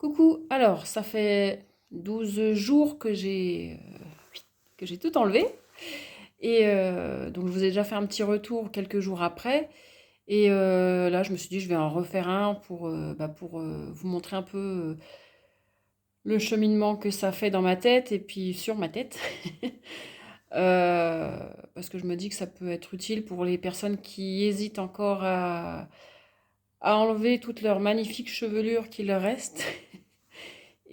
Coucou, alors ça fait 12 jours que j'ai tout enlevé et donc je vous ai déjà fait un petit retour quelques jours après et là je me suis dit je vais en refaire un pour vous montrer un peu le cheminement que ça fait dans ma tête et puis sur ma tête. Parce que je me dis que ça peut être utile pour les personnes qui hésitent encore à enlever toute leur magnifique chevelure qui leur reste.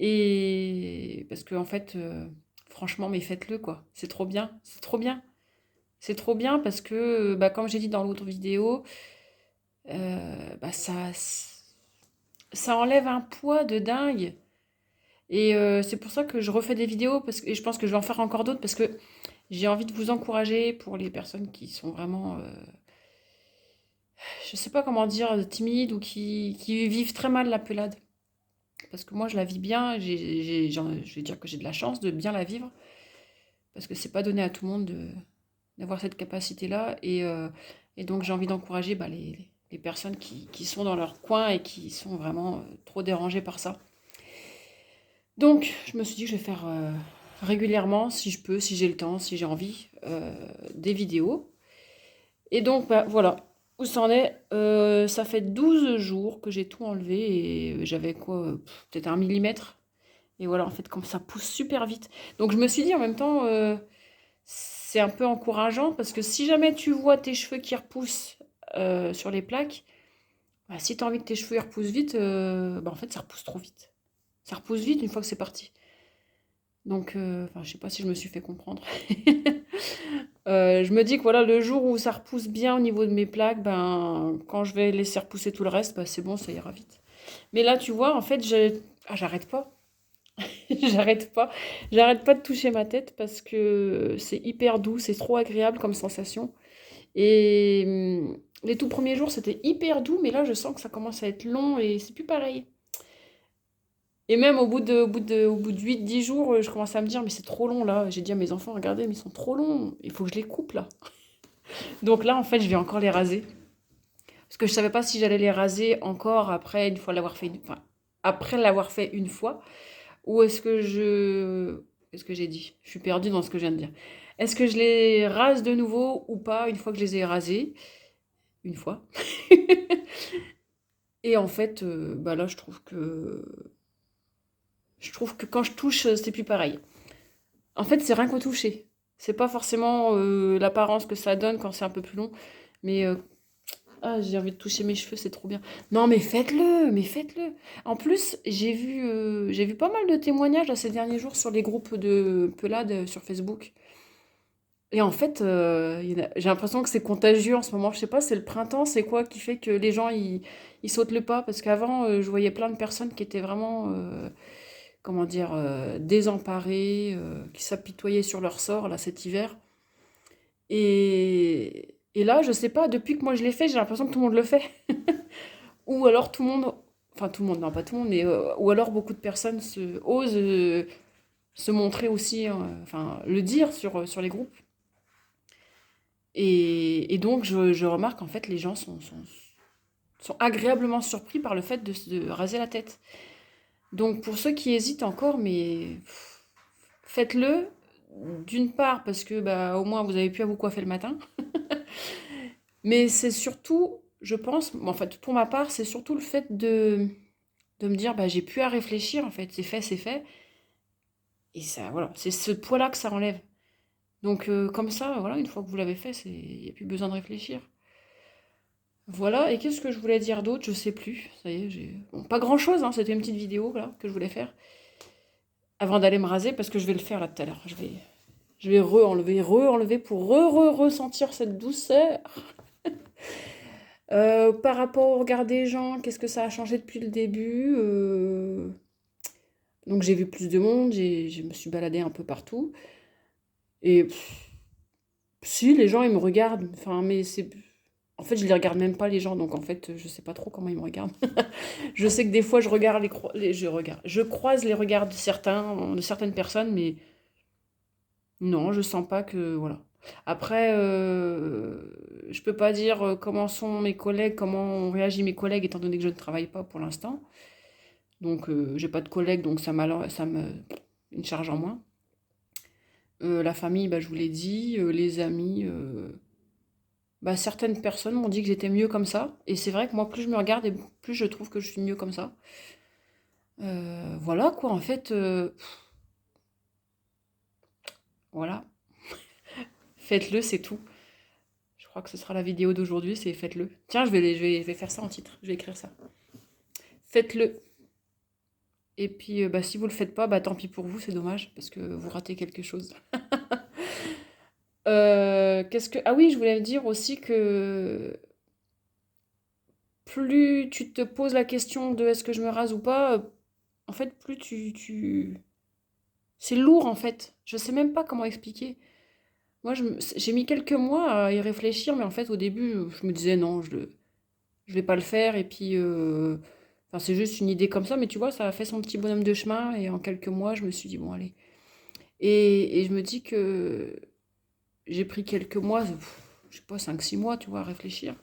Et parce que en fait, franchement, mais faites-le quoi. C'est trop bien, c'est trop bien. C'est trop bien parce que, bah, comme j'ai dit dans l'autre vidéo, bah, ça enlève un poids de dingue. Et c'est pour ça que je refais des vidéos et je pense que je vais en faire encore d'autres parce que j'ai envie de vous encourager pour les personnes qui sont vraiment, je sais pas comment dire, timides ou qui vivent très mal la pelade. Parce que moi, je la vis bien. Je vais dire que j'ai de la chance de bien la vivre. Parce que c'est pas donné à tout le monde d'avoir cette capacité-là. Et donc j'ai envie d'encourager bah, les personnes qui sont dans leur coin et qui sont vraiment trop dérangées par ça. Donc je me suis dit que je vais faire régulièrement, si je peux, si j'ai le temps, si j'ai envie, des vidéos. Et donc bah, voilà, où ça en est. Ça fait 12 jours que j'ai tout enlevé et j'avais quoi, peut-être 1 millimètre. Et voilà, en fait, comme ça pousse super vite. Donc je me suis dit en même temps, c'est un peu encourageant parce que si jamais tu vois tes cheveux qui repoussent sur les plaques, bah, si tu as envie que tes cheveux ils repoussent vite, bah, en fait ça repousse trop vite. Ça repousse vite une fois que c'est parti. Donc, enfin, je sais pas si je me suis fait comprendre. Je me dis que voilà, le jour où ça repousse bien au niveau de mes plaques, ben, quand je vais laisser repousser tout le reste, bah, c'est bon, ça ira vite. Mais là, tu vois, en fait, j'arrête pas. J'arrête pas. J'arrête pas de toucher ma tête parce que c'est hyper doux, c'est trop agréable comme sensation. Et les tout premiers jours, c'était hyper doux, mais là, je sens que ça commence à être long et c'est plus pareil. Et même au bout de 8 10 jours, je commence à me dire, mais c'est trop long là. J'ai dit à mes enfants, regardez, mais ils sont trop longs. Il faut que je les coupe là. Donc là, en fait, je vais encore les raser. Parce que je savais pas si j'allais les raser encore après, une fois l'avoir fait, enfin, après l'avoir fait une fois. Ou est-ce que je... Qu'est-ce que j'ai dit? Je suis perdue dans ce que je viens de dire. Est-ce que je les rase de nouveau ou pas une fois que je les ai rasés? Une fois. Et en fait, bah là, je trouve que quand je touche, c'est plus pareil. En fait, c'est rien qu'au toucher. C'est pas forcément l'apparence que ça donne quand c'est un peu plus long, mais ah, j'ai envie de toucher mes cheveux, c'est trop bien. Non, mais faites-le, mais faites-le. En plus, j'ai vu pas mal de témoignages là, ces derniers jours sur les groupes de pelade sur Facebook. Et en fait, j'ai l'impression que c'est contagieux en ce moment. Je sais pas, c'est le printemps, c'est quoi qui fait que les gens ils sautent le pas? Parce qu'avant, je voyais plein de personnes qui étaient vraiment, comment dire, désemparées, qui s'apitoyaient sur leur sort là cet hiver. Et là, je sais pas, depuis que moi je l'ai fait, j'ai l'impression que tout le monde le fait. Ou alors tout le monde, enfin tout le monde, non pas tout le monde, mais ou alors beaucoup de personnes osent se montrer aussi, enfin le dire sur les groupes. Et donc, je remarque en fait, les gens sont agréablement surpris par le fait de se raser la tête. Donc, pour ceux qui hésitent encore, mais faites-le. D'une part, parce que bah, au moins vous avez pu à vous coiffer le matin. Mais c'est surtout, je pense, en fait, pour ma part, c'est surtout le fait de me dire, bah, j'ai plus à réfléchir, en fait, c'est fait, c'est fait. Et ça, voilà, c'est ce poids-là que ça enlève. Donc, comme ça, voilà, une fois que vous l'avez fait, il n'y a plus besoin de réfléchir. Voilà, et qu'est-ce que je voulais dire d'autre? Je sais plus. Ça y est, bon, pas grand-chose, hein, c'était une petite vidéo là, que je voulais faire avant d'aller me raser, parce que je vais le faire là tout à l'heure. Je vais re-enlever pour ressentir cette douceur. Par rapport au regard des gens, qu'est-ce que ça a changé depuis le début? Donc j'ai vu plus de monde, je me suis baladée un peu partout. Et si, les gens, ils me regardent. Enfin, mais c'est... En fait, je les regarde même pas, les gens, donc en fait, je sais pas trop comment ils me regardent. Je sais que des fois, je regarde je croise les regards de certaines personnes, mais non, je sens pas que, voilà. Après, je peux pas dire comment sont mes collègues, comment ont réagi mes collègues, étant donné que je ne travaille pas pour l'instant. Donc, j'ai pas de collègues, donc ça me une charge en moins. La famille, bah, je vous l'ai dit, les amis, bah, certaines personnes m'ont dit que j'étais mieux comme ça. Et c'est vrai que moi, plus je me regarde et plus je trouve que je suis mieux comme ça. Voilà quoi, en fait, voilà. Faites-le, c'est tout. Je crois que ce sera la vidéo d'aujourd'hui, c'est faites-le. Tiens, je vais faire ça en titre, je vais écrire ça. Faites-le. Et puis, bah, si vous le faites pas, bah, tant pis pour vous, c'est dommage, parce que vous ratez quelque chose. Qu'est-ce que... Ah oui, je voulais dire aussi que plus tu te poses la question de est-ce que je me rase ou pas, en fait, plus c'est lourd, en fait. Je sais même pas comment expliquer. Moi, j'ai mis quelques mois à y réfléchir, mais en fait, au début, je me disais non, je vais pas le faire, et puis... Enfin, c'est juste une idée comme ça, mais tu vois, ça a fait son petit bonhomme de chemin, et en quelques mois, je me suis dit, bon, allez. Et je me dis que j'ai pris quelques mois, je sais pas, 5 6 mois, tu vois, à réfléchir.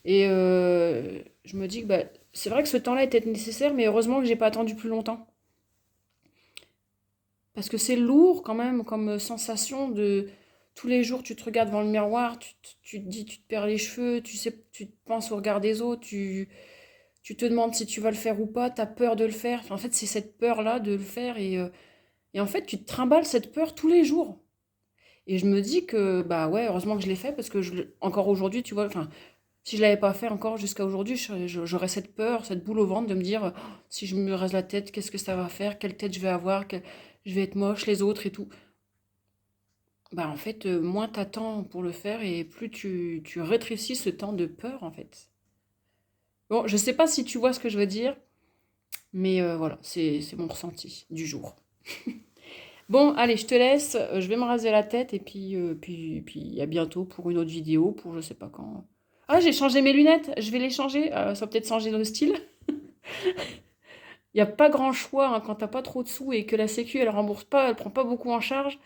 Et je me dis que bah, c'est vrai que ce temps-là était nécessaire, mais heureusement que j'ai pas attendu plus longtemps. Parce que c'est lourd quand même comme sensation de tous les jours tu te regardes devant le miroir, tu te dis, tu te perds les cheveux, tu sais, tu te penses au regard des autres, tu te demandes si tu vas le faire ou pas, tu as peur de le faire. Enfin, en fait, c'est cette peur-là de le faire et en fait, tu te trimbales cette peur tous les jours. Et je me dis que, bah ouais, heureusement que je l'ai fait parce que encore aujourd'hui, tu vois, enfin, si je l'avais pas fait encore jusqu'à aujourd'hui, j'aurais cette peur, cette boule au ventre de me dire, oh, si je me rase la tête, qu'est-ce que ça va faire? Quelle tête je vais avoir? Je vais être moche, les autres et tout. Bah en fait, moins t'attends pour le faire et plus tu rétrécis ce temps de peur en fait. Bon, je sais pas si tu vois ce que je veux dire, mais voilà, c'est mon ressenti du jour. Bon, allez, je te laisse, je vais me raser la tête et puis à bientôt pour une autre vidéo, pour je sais pas quand. Ah, j'ai changé mes lunettes, je vais les changer, ça va peut-être changer le style. Il n'y a pas grand choix hein, quand t'as pas trop de sous et que la sécu elle rembourse pas, elle prend pas beaucoup en charge.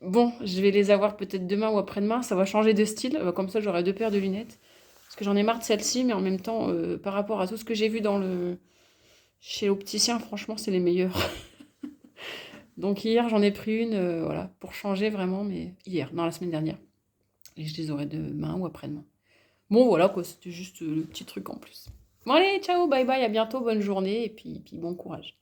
Bon, je vais les avoir peut-être demain ou après-demain, ça va changer de style, comme ça j'aurai deux paires de lunettes. Parce que j'en ai marre de celle-ci, mais en même temps, par rapport à tout ce que j'ai vu chez l'opticien, franchement, c'est les meilleurs. Donc hier, j'en ai pris une, voilà, pour changer vraiment, mais hier, dans la semaine dernière. Et je les aurai demain ou après-demain. Bon, voilà, quoi, c'était juste le petit truc en plus. Bon, allez, ciao, bye bye, à bientôt, bonne journée, et puis bon courage.